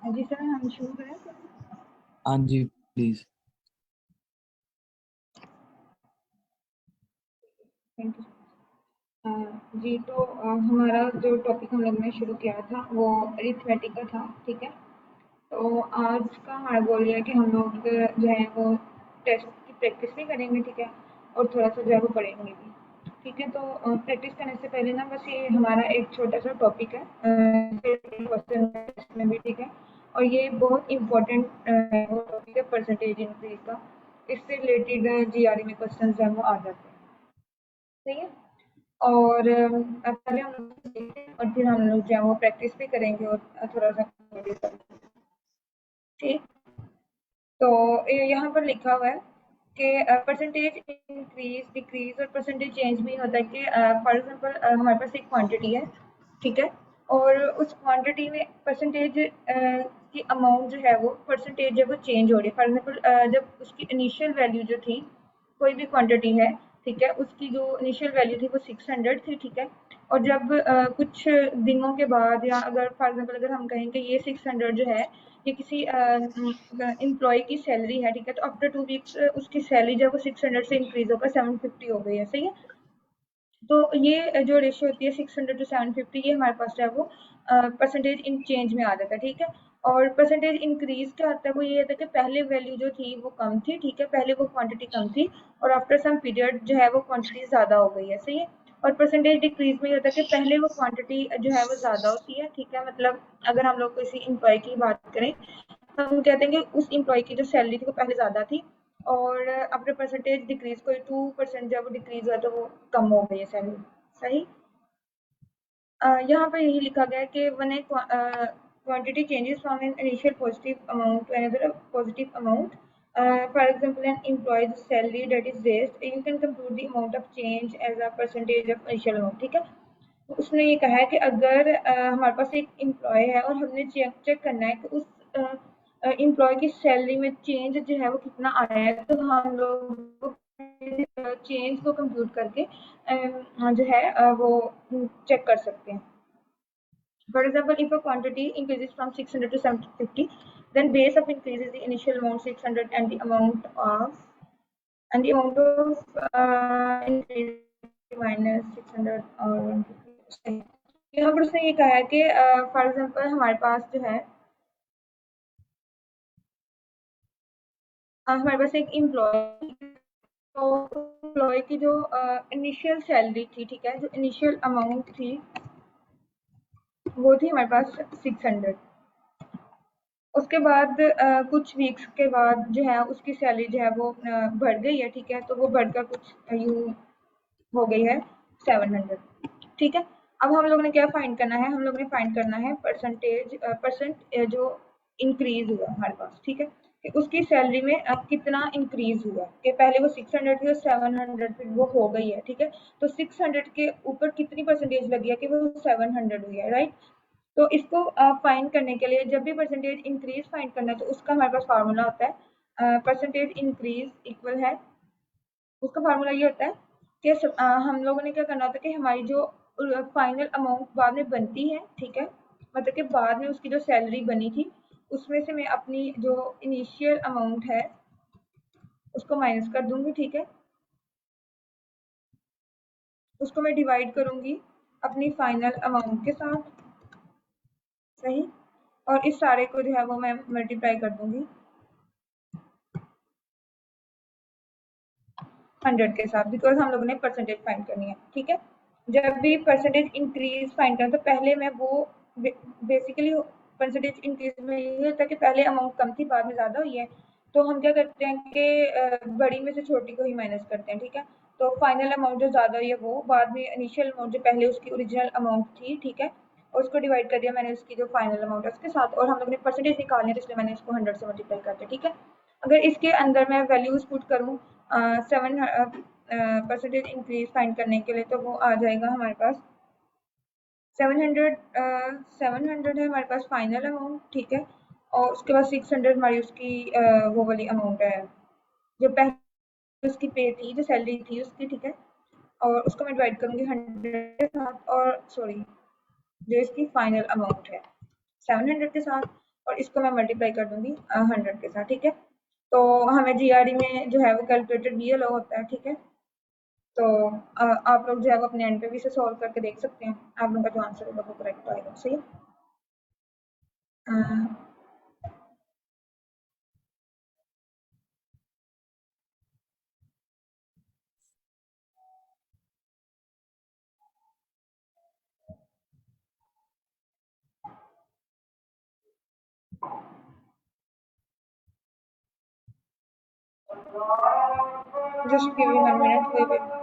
जी sir, हम शुरू करें? हाँ जी प्लीज। Thank you. जी तो हमारा जो टॉपिक हम लोग ने शुरू किया था वो अरिथमेटिक का था, ठीक है। तो आज का हमारा गोल ये है कि हम लोग जो है वो टेस्ट की प्रैक्टिस भी करेंगे, ठीक है, और थोड़ा सा जो है वो पढ़ेंगे भी, ठीक है। तो प्रैक्टिस करने से पहले ना बस ये हमारा एक छोटा सा टॉपिक है क्वेश्चन में भी, ठीक है। और ये बहुत इम्पोर्टेंट टॉपिक है परसेंटेज इंक्रीज का। इससे रिलेटेड जीआरई में क्वेश्चन जो है वो आ जाते हैं, सही है। और पहले हम लोग देखते हैं और फिर हम लोग जो है वो प्रैक्टिस भी करेंगे और थोड़ा सा, ठीक। तो यहाँ पर लिखा हुआ है कि परसेंटेज इंक्रीज डिक्रीज और परसेंटेज चेंज भी होता है कि फॉर एग्जांपल हमारे पास एक क्वांटिटी है, ठीक है, और उस क्वांटिटी में परसेंटेज की अमाउंट जो है वो परसेंटेज है वो चेंज हो रही है। फॉर एग्जांपल जब उसकी इनिशियल वैल्यू जो थी, कोई भी क्वांटिटी है, ठीक है, उसकी जो इनिशियल वैल्यू थी वो 600 थी, ठीक है। और जब कुछ दिनों के बाद या अगर फॉर एग्जांपल अगर हम कहें कि ये 600 जो है ये किसी एम्प्लॉय की सैलरी है, ठीक है, तो आफ्टर 2 वीक्स उसकी सैलरी जो है वो 600 से इंक्रीज होकर 750 हो गई है, सही है। तो ये जो रेशियो होती है 600 to 750, ये हमारे पास जो है वो परसेंटेज इन चेंज में आ जाता है, ठीक है। और परसेंटेज इंक्रीज क्या होता है, वो ये होता है कि पहले वैल्यू जो थी वो कम थी, ठीक है, पहले वो क्वांटिटी कम थी और आफ्टर सम पीरियड जो है वो क्वांटिटी ज्यादा हो गई है, सही है। और परसेंटेज डिक्रीज में ये होता है कि पहले वो क्वांटिटी जो है वो ज्यादा होती है, ठीक है। मतलब अगर हम लोग किसी एम्प्लॉय की बात करें, हम कहते हैं कि उस एम्प्लॉय की जो सैलरी थी वो पहले ज़्यादा थी और अपने परसेंटेज डिक्रीज कोई 2% जब डिक्रीज हुआ तो वो कम हो गई है सैलरी, सही। यहाँ पर यही लिखा गया है कि one A quantity changes from an initial positive amount to another positive amount. For example, an employee's salary that is raised, you can compute the amount of change as a percentage of initial amount, ठीक है। उसने ये कहा है कि अगर हमारे पास एक एम्प्लॉय है और हमने चेक चेक करना है कि उस एम्प्लॉय की सैलरी में चेंज जो है वो कितना आया है, तो हम लोग चेंज को कंप्यूट करके जो है वो चेक कर सकते हैं। For example, if a quantity increases from 600 to 750, then base of increase is the initial amount 600 and the amount of increase minus 600 और 150। यहाँ पर उसने ये कहा है कि फॉर एग्जांपल हमारे पास जो है हमारे पास एक एम्प्लॉय, तो एम्प्लॉय की जो इनिशियल सैलरी थी, ठीक है, जो इनिशियल अमाउंट थी वो थी हमारे पास 600। उसके बाद कुछ वीक्स के बाद जो है उसकी सैलरी जो है वो बढ़ गई है, ठीक है, तो वो बढ़कर कुछ यूँ हो गई है 700, ठीक है। अब हम लोग ने क्या फाइंड करना है, हम लोग ने फाइंड करना है परसेंट जो इंक्रीज हुआ हमारे पास, ठीक है, कि उसकी सैलरी में अब कितना इंक्रीज हुआ, कि पहले वो 600 थी और 700 फिर वो हो गई है, ठीक है। तो 600 के ऊपर कितनी परसेंटेज लगी है कि वो 700 हुई है, राइट। तो इसको फाइंड करने के लिए जब भी परसेंटेज इंक्रीज फाइंड करना है तो उसका हमारे पास फार्मूला होता है परसेंटेज इंक्रीज इक्वल है, उसका फार्मूला ये होता है कि हम लोगों ने क्या करना होता है कि हमारी जो फाइनल अमाउंट बाद में बनती है, ठीक है, मतलब कि बाद में उसकी जो सैलरी बनी थी उसमें से मैं अपनी जो इनिशियल अमाउंट है उसको माइनस कर दूंगी, ठीक है। उसको मैं डिवाइड करूंगी अपनी फाइनल अमाउंट के साथ, सही। और इस सारे को जो है वो मैं मल्टीप्लाई कर दूंगी 100 के साथ, बिकॉज हम लोगों ने परसेंटेज फाइंड करनी है, ठीक है। जब भी परसेंटेज इंक्रीज फाइंड करना तो पहले मैं वो बेसिकली परसेंटेज इंक्रीज में ये होता है कि पहले अमाउंट कम थी बाद में ज़्यादा हुई है, तो हम क्या करते हैं कि बड़ी में से छोटी को ही माइनस करते हैं, ठीक है। तो फाइनल अमाउंट जो ज़्यादा हुई है वो बाद में इनिशियल अमाउंट जो पहले उसकी ओरिजिनल अमाउंट थी, ठीक है, और उसको डिवाइड कर दिया मैंने उसकी जो फाइनल अमाउंट है उसके साथ, और हम लोग ने परसेंटेज निकालनी है तो इसलिए मैंने इसको 100 से मल्टीप्लाई कर दिया, ठीक है। अगर इसके अंदर मैं वैल्यूज पुट करूँ 7% इंक्रीज फाइंड करने के लिए, तो वो आ जाएगा हमारे पास 700 है हमारे पास फाइनल अमाउंट, ठीक है। और उसके बाद 600 हमारी उसकी वो वाली अमाउंट है जो पहले उसकी पे थी, जो सैलरी थी उसकी, ठीक है। और उसको मैं डिवाइड करूंगी 100 के साथ, और सॉरी जो इसकी फाइनल अमाउंट है 700 के साथ। और इसको मैं मल्टीप्लाई कर दूंगी 100 के साथ, ठीक है। तो हमें जीआरडी में जो है वो कैलकुलेटर भी अलाउ होता है, ठीक है। तो आप लोग जो है वो अपने एंड पे भी इसे सॉल्व करके देख सकते हैं, आप लोगों का जो आंसर होगा वो करेक्ट आएगा, सही है। Just give me 1 minute, wait.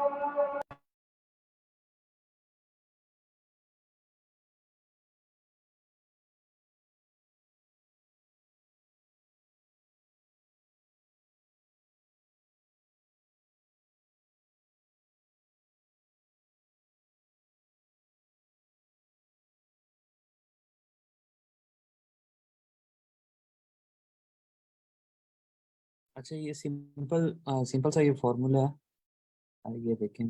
अच्छा, ये सिंपल सिंपल सा ये फॉर्मूला है। ये देखें।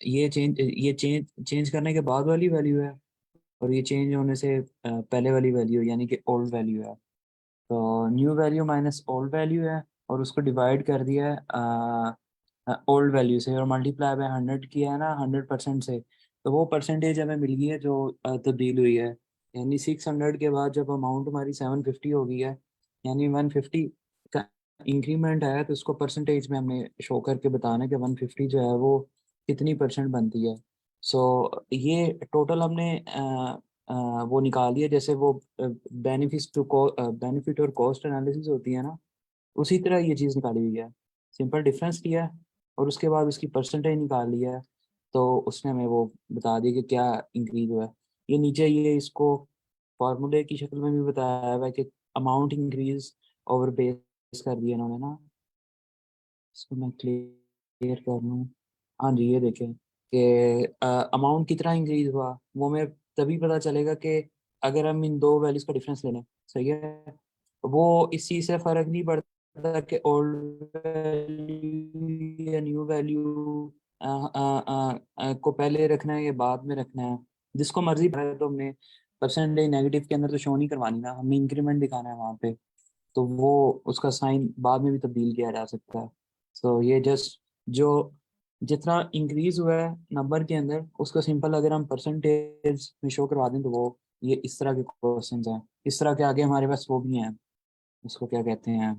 ये चेंज चेंज करने के बाद वाली वैल्यू है, और ये चेंज होने से पहले वाली वैल्यू यानी कि ओल्ड वैल्यू है। तो new value minus old value है, और उसको डिवाइड कर दिया है ओल्ड वैल्यू से, और मल्टीप्लाई बाय 100 किया है ना, 100% से। तो वो परसेंटेज हमें मिल गई है जो तब्दील हुई है। यानी 600 के बाद जब अमाउंट हमारी 750 हो गई है, यानी 150 का इंक्रीमेंट आया, तो उसको परसेंटेज में हमने शो करके बताना है कि 150 जो है वो कितनी परसेंट बनती है। सो ये टोटल हमने वो निकाल दिया, जैसे वो बेनिफिट और कॉस्ट एनालिसिस होती है ना, उसी तरह ये चीज़ निकाली हुई है। सिंपल डिफरेंस लिया है, और उसके बाद उसकी परसेंटेज निकाल लिया है। तो उसने हमें वो बता दिया कि क्या इंक्रीज हुआ है। ये नीचे ये इसको फॉर्मूले की शक्ल में भी बताया हुआ है कि अमाउंट इंक्रीज ओवर बेस कर दिया इन्होंने ना। इसको मैं क्लियर कर लूँ। हाँ जी, ये देखें कि अमाउंट कितना इंक्रीज हुआ, वो हमें तभी पता चलेगा कि अगर हम इन दो वैल्यूज का डिफरेंस ले लें। सही है। वो इस चीज़ से फर्क नहीं पड़ता कि ओल्ड वैल्यू या न्यू वैल्यू को पहले रखना है या बाद में रखना है। जिसको मर्जी है, तो हमने परसेंटेज नेगेटिव के अंदर तो शो नहीं करवानी ना, हमें इंक्रीमेंट दिखाना है वहाँ पे। तो वो उसका साइन बाद में भी तब्दील किया जा सकता है। सो ये जस्ट जो जितना इंक्रीज हुआ है नंबर के अंदर, उसको सिंपल अगर हम परसेंटेज में शो करवा दें, तो वो ये इस तरह के क्वेश्चन हैं। इस तरह के आगे हमारे पास वो भी हैं, उसको क्या कहते हैं,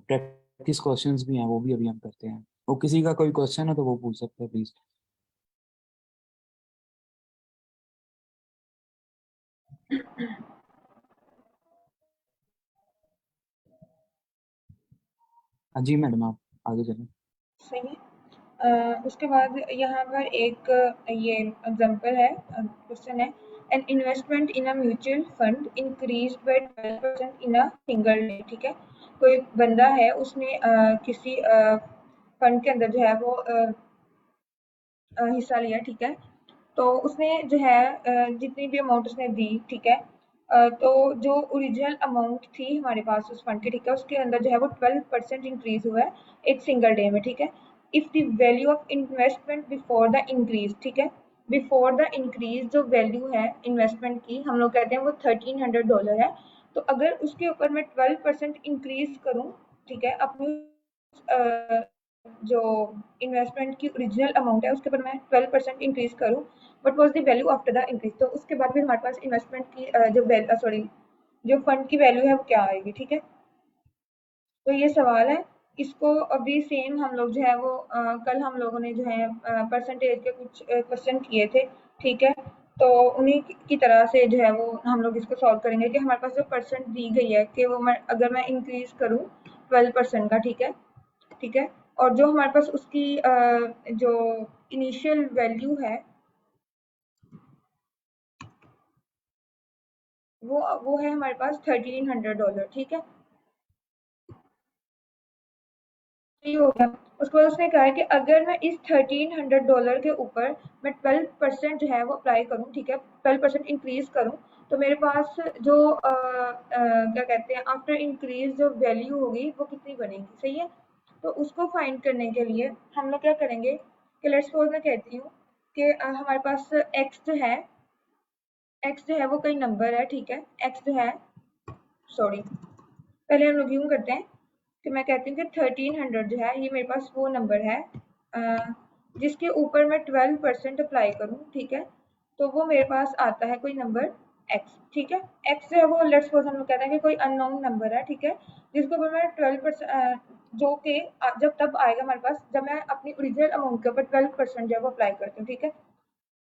प्रैक्टिस क्वेश्चंस भी हैं, वो भी अभी हम करते हैं। वो किसी का कोई क्वेश्चन है तो वो पूछ सकते हैं प्लीज। हाँ जी मैडम, आप आगे चलें। सही है। उसके बाद यहाँ पर एक ये एग्जांपल है, क्वेश्चन है। An investment in a mutual fund increase by 12% in a single day, ठीक है। कोई बंदा है, उसने किसी फंड के अंदर जो है वो हिस्सा लिया, ठीक है। तो उसने जो है जितनी भी अमाउंट उसने दी, ठीक है। तो जो ओरिजिनल अमाउंट थी हमारे पास उस फंड की, ठीक है, उसके अंदर जो है वो 12% इंक्रीज हुआ है एक सिंगल डे में, ठीक है। If the value of investment before the increase, ठीक है, बिफोर द इंक्रीज जो वैल्यू है इन्वेस्टमेंट की, हम लोग कहते हैं वो $1300 है। तो अगर उसके ऊपर मैं 12% इंक्रीज करूँ, ठीक है, अपनी जो इन्वेस्टमेंट की ओरिजिनल अमाउंट है उसके ऊपर मैं 12% इंक्रीज करूँ, what was the value after the increase. तो उसके बाद भी हमारे पास इन्वेस्टमेंट की जो सॉरी जो फंड की वैल्यू है वो क्या आएगी, ठीक है। तो ये सवाल है। इसको अभी सेम हम लोग जो है वो कल हम लोगों ने जो है परसेंटेज के कुछ क्वेश्चन किए थे, ठीक है। तो उन्हीं की तरह से जो है वो हम लोग इसको सॉल्व करेंगे कि हमारे पास जो परसेंट दी गई है कि वो मैं अगर मैं इंक्रीज करूँ 12% का, ठीक है, ठीक है। और जो हमारे पास उसकी जो इनिशियल वैल्यू है वो है हमारे पास $1300, ठीक है। ये हो गया। उसके बाद उसने कहा है कि अगर मैं इस $1300 के ऊपर मैं 12% जो है वो अप्लाई करूँ, ठीक है, 12% इंक्रीज करूँ, तो मेरे पास जो क्या कहते हैं आफ्टर इंक्रीज जो वैल्यू होगी वो कितनी बनेगी, सही है। तो उसको फाइंड करने के लिए हम लोग क्या करेंगे कि लेट्स सपोज मैं कहती हूँ कि हमारे पास एक्स जो है एक्स जो है वो कोई नंबर है, ठीक है। एक्स जो है, सॉरी, पहले हम लोग यूं करते हैं कि मैं कहती हूँ कि 1300 जो है ये मेरे पास वो नंबर है जिसके ऊपर मैं 12% अप्लाई करूँ, ठीक है, तो वो मेरे पास आता है कोई नंबर एक्स, ठीक है। एक्स जो है वो लेट्स सपोज हम लोग कहते हैं कि कोई अननोन नंबर है, ठीक है, जिसके ऊपर मैं 12% जो कि जब तब आएगा हमारे पास जब मैं अपनी ओरिजिनल अमाउंट के ऊपर 12% जो है वो अप्लाई करती हूँ, ठीक है।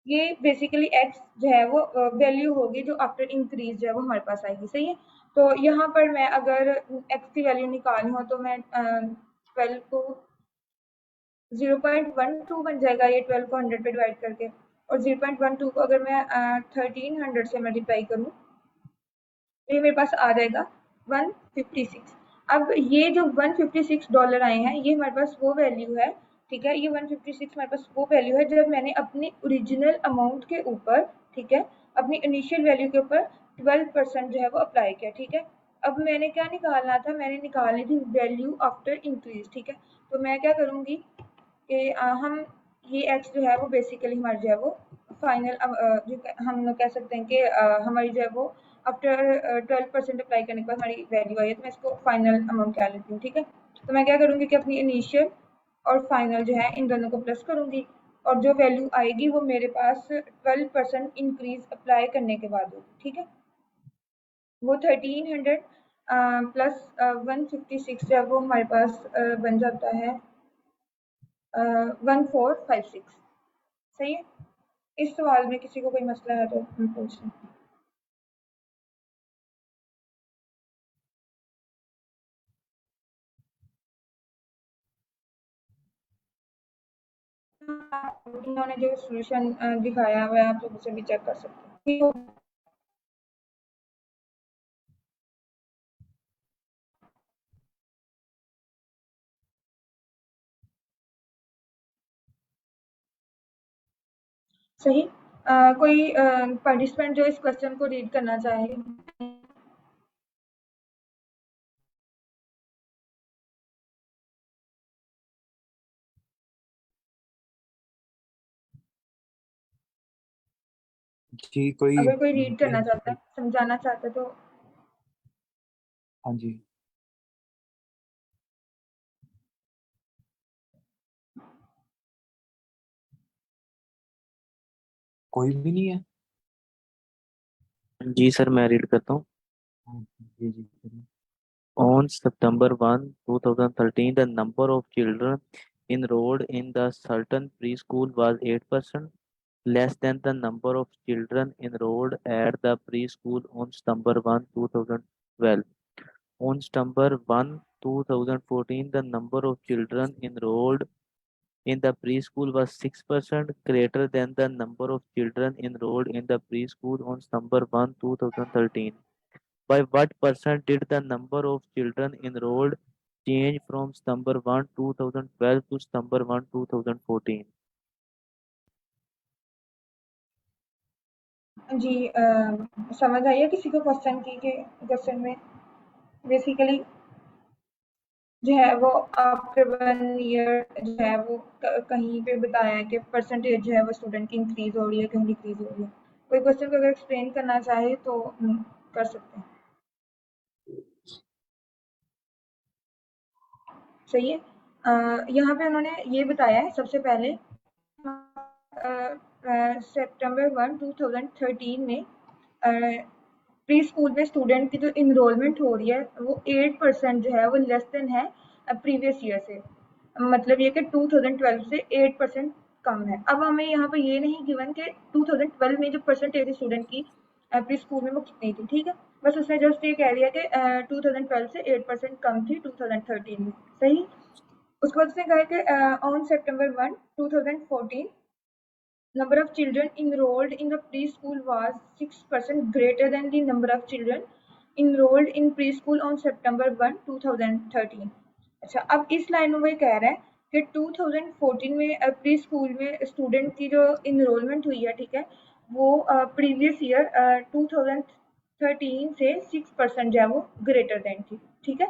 ये बेसिकली एक्स जो है वो वैल्यू होगी जो आफ्टर इंक्रीज जो है वो हमारे पास आएगी, सही है। तो यहाँ पर मैं अगर एक्स की वैल्यू निकालनी हो तो मैं 12 को 0.12 बन जाएगा, ये 12 को 100 पे डिवाइड करके, और 0.12 को अगर मैं 1300 से मल्टीप्लाई करूँ तो ये मेरे पास आ जाएगा 156। अब ये जो $156 आए हैं ये हमारे पास वो वैल्यू है, ठीक है, ये 156 हमारे पास वो वैल्यू है जब मैंने अपनी ओरिजिनल अमाउंट के ऊपर, ठीक है, अपनी इनिशियल वैल्यू के ऊपर 12% जो है वो अप्लाई किया, ठीक है। अब मैंने क्या निकालना था, मैंने निकालनी थी वैल्यू आफ्टर इंक्रीज, ठीक है। तो मैं क्या करूंगी कि हम ये एक्स जो है वो बेसिकली हमारी जो है वो फाइनल हम लोग कह सकते हैं कि हमारी जो है वो आफ्टर 12% अप्लाई करने के बाद हमारी वैल्यू आई है, तो मैं इसको फाइनल अमाउंट कह लेती हूँ, ठीक है। तो मैं क्या करूँगी कि अपनी इनिशियल और फाइनल जो है इन दोनों को प्लस करूँगी, और जो वैल्यू आएगी वो मेरे पास 12% इंक्रीज अप्लाई करने के बाद होगी, ठीक है। वो 1300 प्लस 156 जो है वो हमारे पास बन जाता है 1456, सही है। इस सवाल में किसी को कोई मसला है तो हम पूछ लें। इन्होंने जो सॉल्यूशन दिखाया हुआ है आप लोग उसे भी चेक कर सकते हैं। सही। कोई पार्टिसिपेंट जो इस क्वेश्चन को रीड करना चाहे। जी कोई अगर कोई रीड करना चाहता है, समझाना चाहता है तो। हाँ जी, कोई भी नहीं है। जी सर, मैं रीड करता हूँ। हाँ, जी जी करिए। On September 1, 2013, the number of children enrolled in the certain preschool was 8% less than the number of children enrolled at the preschool on September 1, 2012. On September 1, 2014, the number of children enrolled in the preschool was 6% greater than the number of children enrolled in the preschool on September 1, 2013. By what percent did the number of children enrolled change from September 1, 2012 to September 1, 2014? जी समझ आई है किसी को question की के question में basically जो है वो आफ्टर 1 ईयर जो है वो कहीं पे बताया है कि परसेंटेज जो है वो स्टूडेंट की इंक्रीज हो रही है, कहीं डिक्रीज हो रही है। कोई क्वेश्चन को अगर एक्सप्लेन करना चाहे तो कर सकते हैं, सही है। यहाँ पे उन्होंने ये बताया है सबसे पहले September 1, 2013 में प्री स्कूल में स्टूडेंट की जो इनरोलमेंट हो रही है वो 8% जो है वो लेस देन है प्रीवियस ईयर से, मतलब ये कि 2012 से 8% कम है। अब हमें यहाँ पर ये नहीं गिवन कि 2012 में जो परसेंटेज स्टूडेंट की प्री स्कूल में वो कितनी थी, ठीक है। बस उसने जस्ट ये कह दिया कि 2012 से 8% कम थी 2013 में, सही। उसके बाद उसने कहा कि on September 1, 2014 number of children enrolled in the preschool was 6% greater than the number of children enrolled in preschool on September 1, 2013। अच्छा, अब इस लाइन में वही कह रहा है कि 2014 में प्री स्कूल में स्टूडेंट की जो इनरोलमेंट हुई है, ठीक है, वो प्रीवियस ईयर 2013 से 6% जो है वो ग्रेटर देन थी, ठीक है।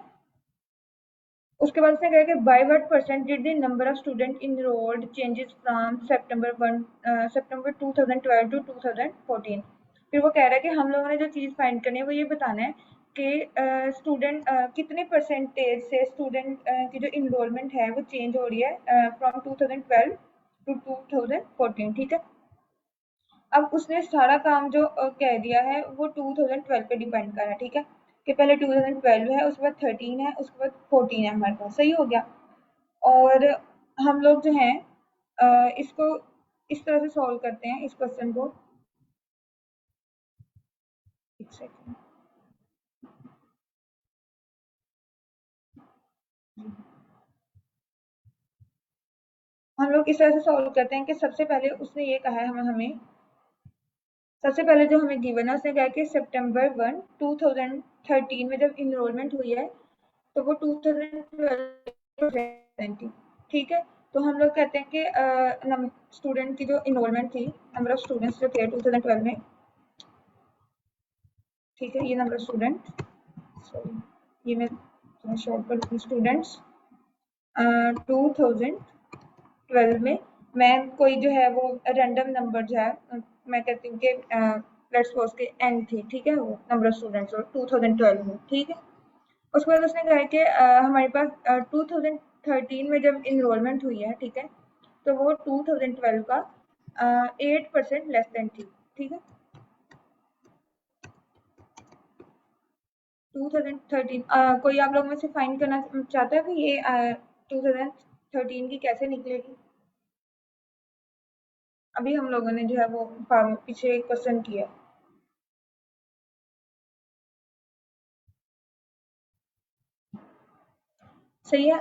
उसके बाद उसने कहा कि by what percent did the number of student enrolled changes from September 2012 to 2014। फिर वो कह रहा है कि हम लोगों ने जो चीज़ फाइंड करनी है वो ये बताना है कि स्टूडेंट कितने परसेंटेज से स्टूडेंट की जो इनरोलमेंट है वो चेंज हो रही है फ्रॉम 2012 टू 2014, ठीक है। अब उसने सारा काम जो कह दिया है वो 2012 पे डिपेंड कर रहा है, ठीक है, कि पहले 2012 है, उसके बाद 13 है, उसके बाद 14 है हमारे पास, सही हो गया। और हम लोग जो हैं इसको इस तरह से सॉल्व करते हैं इस क्वेश्चन को। एक सेकेंड। हम लोग इस तरह से सॉल्व करते हैं कि सबसे पहले उसने ये कहा है हमें सबसे पहले जो हमें गिवन है उसने कहा कि सितंबर 2013 में जब इनरोलमेंट हुई है तो वो 2012 थी, ठीक है। तो हम लोग कहते हैं कि स्टूडेंट की जो इनरोलमेंट थी, नंबर ऑफ स्टूडेंट्स जो थे 2012 में, ठीक है, ये नंबर ऑफ स्टूडेंट, सॉरी ये मैं शॉर्ट कर दूँ, स्टूडेंट्स 2012 में मैं कोई जो है वो रैंडम नंबर जो है मैं कहती हूँ कि लेट्स सपोज के n थी, ठीक है, वो नंबर ऑफ स्टूडेंट्स और 2012 में, ठीक है। उसके बाद उसने कहा कि हमारे पास 2013 में जब इनरोलमेंट हुई है, ठीक है, तो वो 2012 का 8% लेस देन थी, ठीक है। 2013 कोई आप लोग में से फाइंड करना चाहता है कि ये 2013 की कैसे निकलेगी? अभी हम लोगों ने जो है वो पीछे एक क्वेश्चन किया है। सही है।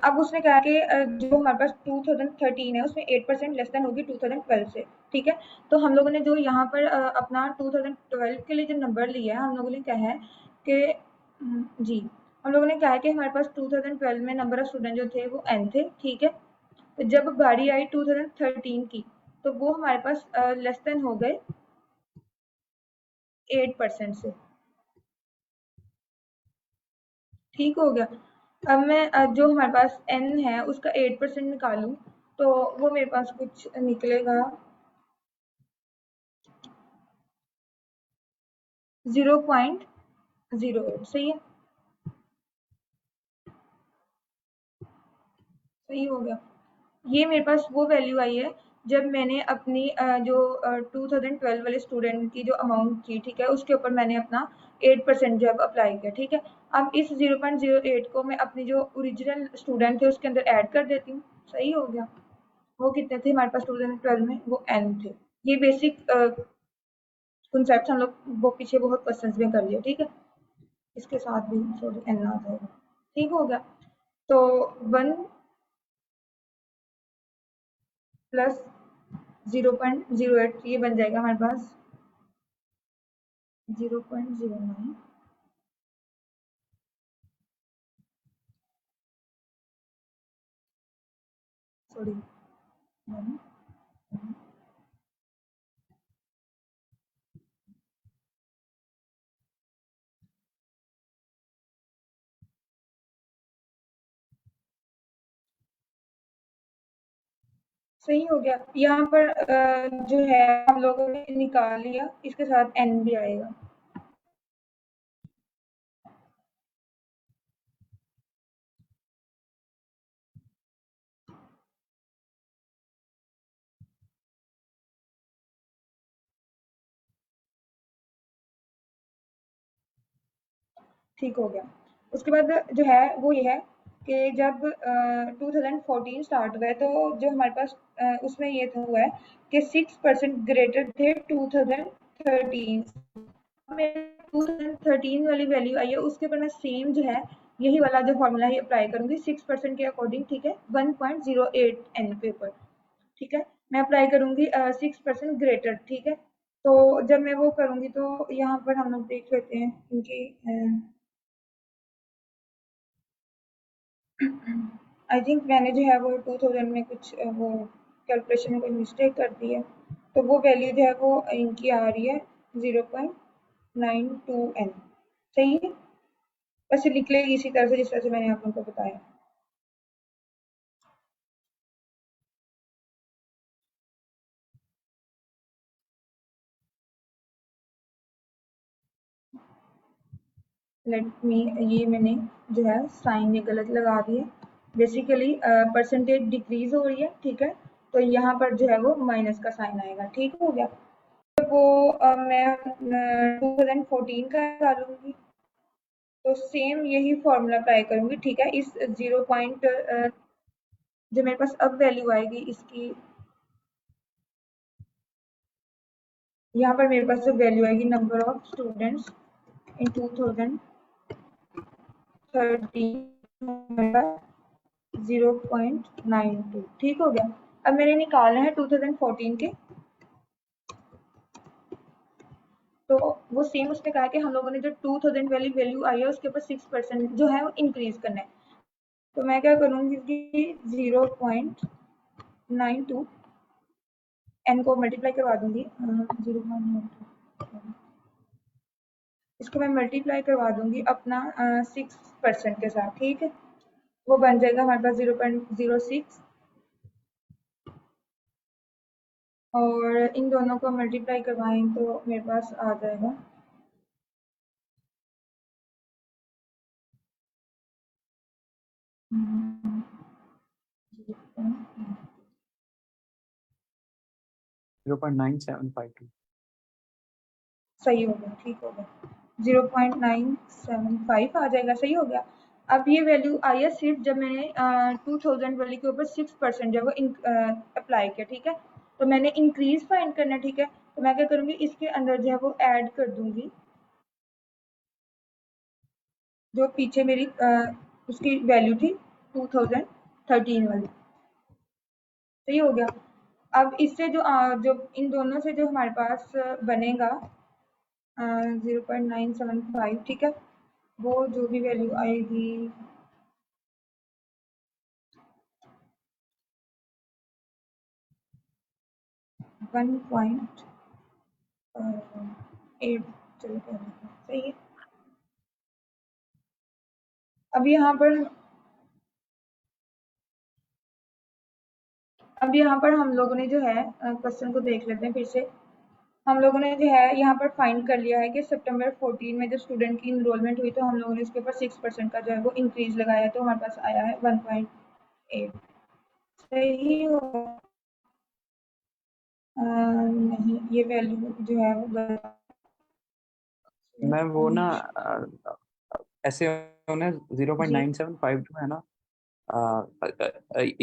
अब उसने कहा कि जो हमारे पास 2013 है उसमें 8% लेस देन होगी 2012 से, ठीक है। तो हम लोगों ने जो यहाँ पर अपना 2012 के लिए जो नंबर लिया है हम लोगों ने कहा है कि जी, हम लोगों ने कहा है कि हमारे पास 2012 में नंबर ऑफ स्टूडेंट जो थे वो n थे, ठीक है। तो जब बारी आई 2013 की तो वो हमारे पास लेस देन हो गए 8% से, ठीक हो गया। अब मैं जो हमारे पास n है उसका 8% निकालूं तो वो मेरे पास कुछ निकलेगा 0.08, सही है, सही हो गया। ये मेरे पास वो वैल्यू आई है जब मैंने अपनी जो 2012 वाले स्टूडेंट की जो अमाउंट थी, ठीक है, उसके ऊपर मैंने अपना 8% जो है अप्लाई किया, ठीक है। अब इस 0.08 को मैं अपनी जो ओरिजिनल स्टूडेंट थे उसके अंदर ऐड कर देती हूँ, सही हो गया। वो कितने थे हमारे पास 2012 में? वो n थे। ये बेसिक कॉन्सेप्ट हम लोग वो पीछे बहुत क्वेश्चंस में कर लिए, ठीक है। इसके साथ भी सॉरी n आ जाएगा, ठीक हो गया। तो 1 + 0.08 ये बन जाएगा हमारे पास 0.09, सॉरी 1। सही हो गया। यहाँ पर जो है हम लोगों ने निकाल लिया, इसके साथ n भी आएगा। ठीक हो गया। उसके बाद जो है वो ये है कि जब 2014 स्टार्ट हुआ है तो जो हमारे पास उसमें ये था हुआ है कि 6% ग्रेटर थे 2013 में। 2013 वाली वैल्यू आई है उसके ऊपर मैं सेम जो है यही वाला जो फॉर्मूला है अप्लाई करूंगी 6% के अकॉर्डिंग, ठीक है, 1.08 एन के ऊपर, ठीक है। मैं अप्लाई करूंगी 6% ग्रेटर, ठीक है। तो जब मैं वो करूंगी तो यहाँ पर हम लोग देख लेते हैं क्योंकि आई थिंक मैंने जो है वो 2000 में कुछ वो कैलकुलेशन में कोई मिस्टेक कर दी है, तो वो वैल्यू जो है वो इनकी आ रही है 0.92 n, सही है। वैसे निकलेगी इसी तरह से जिस तरह से मैंने आप लोगों को बताया। लेट मी, ये मैंने जो है साइन ये गलत लगा दिए। बेसिकली परसेंटेज डिक्रीज हो रही है, ठीक है, तो यहाँ पर जो है वो माइनस का साइन आएगा। ठीक हो गया। तो वो मैं 2014 का निकालूंगी, तो सेम यही फॉर्मूला अप्लाई करूंगी। ठीक है, इस 0 पॉइंट जो मेरे पास अब वैल्यू आएगी इसकी, यहाँ पर मेरे पास जो वैल्यू आएगी नंबर ऑफ स्टूडेंट्स इन 2013, 0.92। ठीक हो गया। अब मैंने निकालना है 2014 के, तो वो सेम उसने कहा कि हम लोगों ने जो 2000 वाली वैल्यू आई है उसके ऊपर 6% जो है वो इंक्रीज करना है। तो मैं क्या करूँगी कि 0.92 एन को मल्टीप्लाई करवा दूंगी, 0.92 इसको मैं मल्टीप्लाई करवा दूंगी अपना 6% के साथ। ठीक है, वो बन जाएगा हमारे पास 0.06, और इन दोनों को मल्टीप्लाई करवाएं तो मेरे पास आ जाएगा 0.9752। सही हो गया। ठीक हो गया, 0.975 आ जाएगा। सही हो गया। अब ये वैल्यू आई है सिर्फ जब मैंने 2000 वाली के ऊपर 6% जो है वो अप्लाई किया। ठीक है, तो मैंने इंक्रीज फाइंड करना है। ठीक है, तो मैं क्या करूँगी इसके अंदर जो है वो ऐड कर दूंगी जो पीछे मेरी उसकी वैल्यू थी 2013 वाली। सही हो गया। अब इससे जो इन दोनों से जो हमारे पास बनेगा 0.975, ठीक है, वो जो भी वैल्यू आएगी 1.8, चलो सही है। अब यहाँ पर हम लोगों ने जो है क्वेश्चन को देख लेते हैं फिर से। हम लोगों ने जो है यहाँ पर फाइंड कर लिया है कि सितंबर 14 में जो स्टूडेंट की इनरोलमेंट हुई, तो हम लोगों ने उसके ऊपर 6% का जो है वो इंक्रीज लगाया है, तो हमारे पास आया है 1.8। सही हो? नहीं, ये वैल्यू जो है वो मैं वो ना ऐसे होना 0.9752 है ना।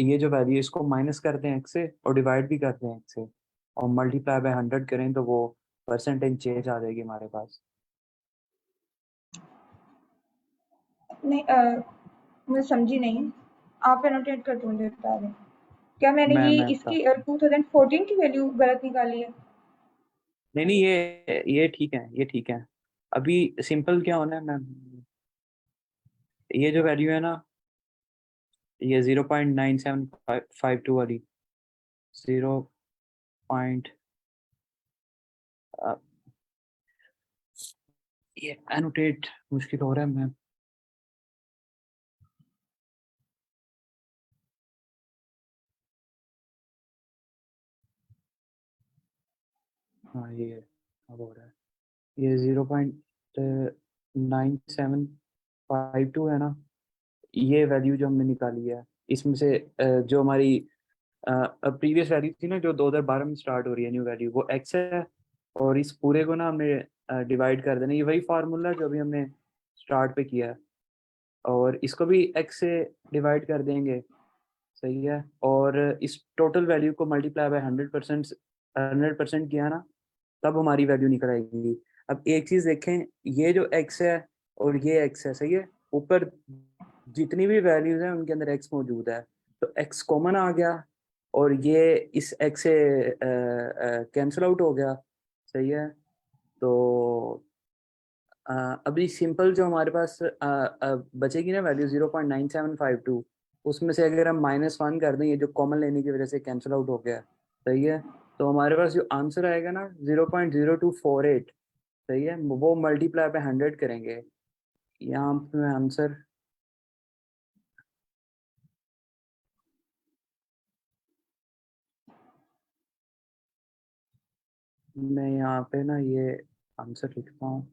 ये जो वैल्यू है, इसको माइनस करते हैं एक्स से और डिवाइड भी करते हैं एक्स से और मल्टीप्लाई बाय 100 करें तो वो परसेंटेज चेंज आ जाएगी हमारे पास। नहीं, मैं समझी नहीं, आप एनोटेट कर दो, मुझे बता दें। क्या मैंने ये मैं इसकी बताता हूँ। 2014 की वैल्यू गलत निकाली है? नहीं नहीं, ये ठीक है, ये ठीक है। अभी सिंपल क्या होना है मैम, ये जो वैल्यू है ना, ये 0.9752 वाली, 0. ये एनोटेट मुश्किल हो रहा है मैम। हाँ ये अब हो रहा है। ये 0.9752 है ना, ये वैल्यू जो हमने निकाली है इसमें से जो हमारी प्रीवियस वैल्यू थी ना, जो 2012 में स्टार्ट हो रही है न्यू वैल्यू, वो एक्स है। और इस पूरे को ना हमने डिवाइड कर देना, ये वही फार्मूला जो अभी हमने स्टार्ट पे किया है, और इसको भी एक्स से डिवाइड कर देंगे। सही है, और इस टोटल वैल्यू को मल्टीप्लाई बाय 100% किया ना, तब हमारी वैल्यू निकल आएगी। अब एक चीज देखें, ये जो एक्स है और ये एक्स है, सही है, ऊपर जितनी भी वैल्यूज हैं उनके अंदर एक्स मौजूद है, तो एक्स कॉमन आ गया और ये इस एक्स से कैंसिल आउट हो गया। सही है, तो अभी सिंपल जो हमारे पास बचेगी ना वैल्यू 0.9752, उसमें से अगर हम -1 कर दें, ये जो कॉमन लेने की वजह से कैंसिल आउट हो गया। सही है, तो हमारे पास जो आंसर आएगा ना 0.0248। सही है, वो मल्टीप्लाई पे 100 करेंगे। यहाँ पे आंसर, मैं यहाँ पे ना ये आंसर लिखता हूँ।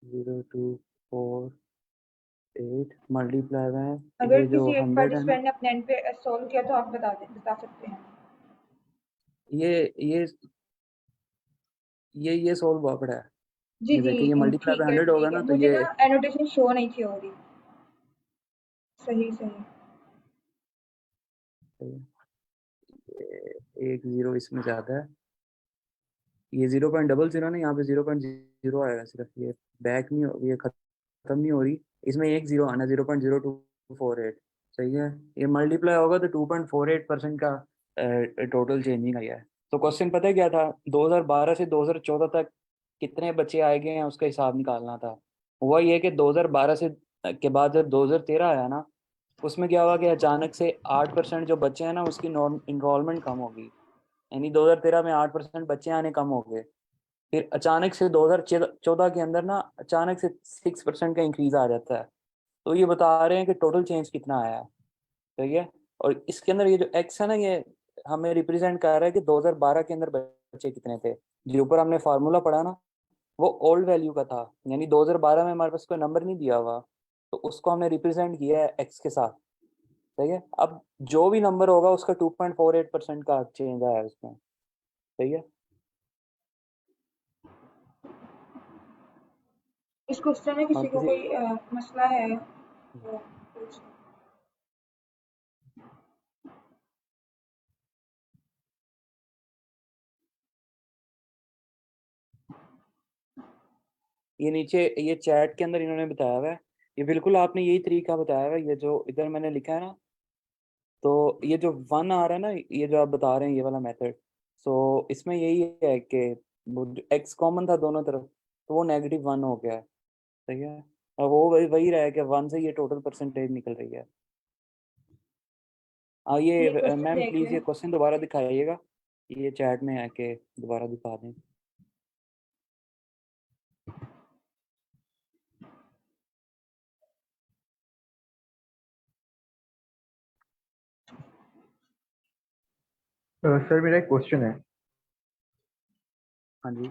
0.0248 मल्टीप्लाई में अगर ये जो किसी एक 100 है ना, पार्टिसिपेंट ने अपने एंड पे सॉल्व किया तो आप बता सकते हैं। ये ये सोल्व हुआ पड़ा है। जी ये जी, देखिए, ये मल्टीप्लाई ठीक बाय है 100 होगा ठीक है, ना, तो मुझे ये ना एनोटेशन शो नहीं थी हो रही। सही सही। एक जीरो इसमें ज्यादा है। ये 0.00 ना, यहाँ पे 0.0 आएगा सिर्फ। ये बैक नहीं हो, ये खत्म नहीं हो रही, इसमें एक जीरो आना, 0.0248। सही है। ये मल्टीप्लाई होगा तो 2.48% का टोटल चेंजिंग आया है। तो क्वेश्चन पता है क्या था? 2012 से 2014 तक कितने बच्चे आए गए हैं उसका हिसाब निकालना था। हुआ ये कि 2012 से के बाद जब 2013 आया ना, उसमें क्या हुआ कि अचानक से 8% जो बच्चे हैं ना, उसकी इनरोलमेंट कम होगी। यानी 2013 में 8% बच्चे आने कम हो गए। फिर अचानक से 2014 के अंदर ना, अचानक से 6% का इंक्रीज आ जाता है। तो ये बता रहे हैं कि टोटल चेंज कितना आया है। ठीक है। और इसके अंदर ये जो एक्स है ना, ये हमें रिप्रेजेंट कर रहा है कि 2012 के अंदर बच्चे कितने थे। जो ऊपर हमने फार्मूला पढ़ा ना, वो ओल्ड वैल्यू का था। यानी 2012 में हमारे पास कोई नंबर नहीं दिया हुआ, तो उसको हमने रिप्रेजेंट किया है एक्स के साथ। ठीक है। अब जो भी नंबर होगा उसका 2.48% का चेंज आया है उसमें। सही है। इस क्वेश्चन में और किसी को किसी कोई मसला है तो पूछ। ये नीचे ये चैट के अंदर इन्होंने बताया हुआ है। ये बिल्कुल आपने यही तरीका बताया हुआ है, ये जो इधर मैंने लिखा है ना। तो ये जो वन आ रहा है ना, ये जो आप बता रहे हैं, ये वाला मेथड। सो इसमें यही है कि वो एक्स कॉमन था दोनों तरफ, तो वो -1 हो गया है। सही है। और वो वही वही रहा है कि वन से ये टोटल परसेंटेज निकल रही है। ये ये क्वेश्चन मैम देख प्लीज ये लें। क्वेश्चन दोबारा दिखाइएगा। ये चैट में है कि दोबारा दिखा दें। सर मेरा एक क्वेश्चन है। हाँ जी।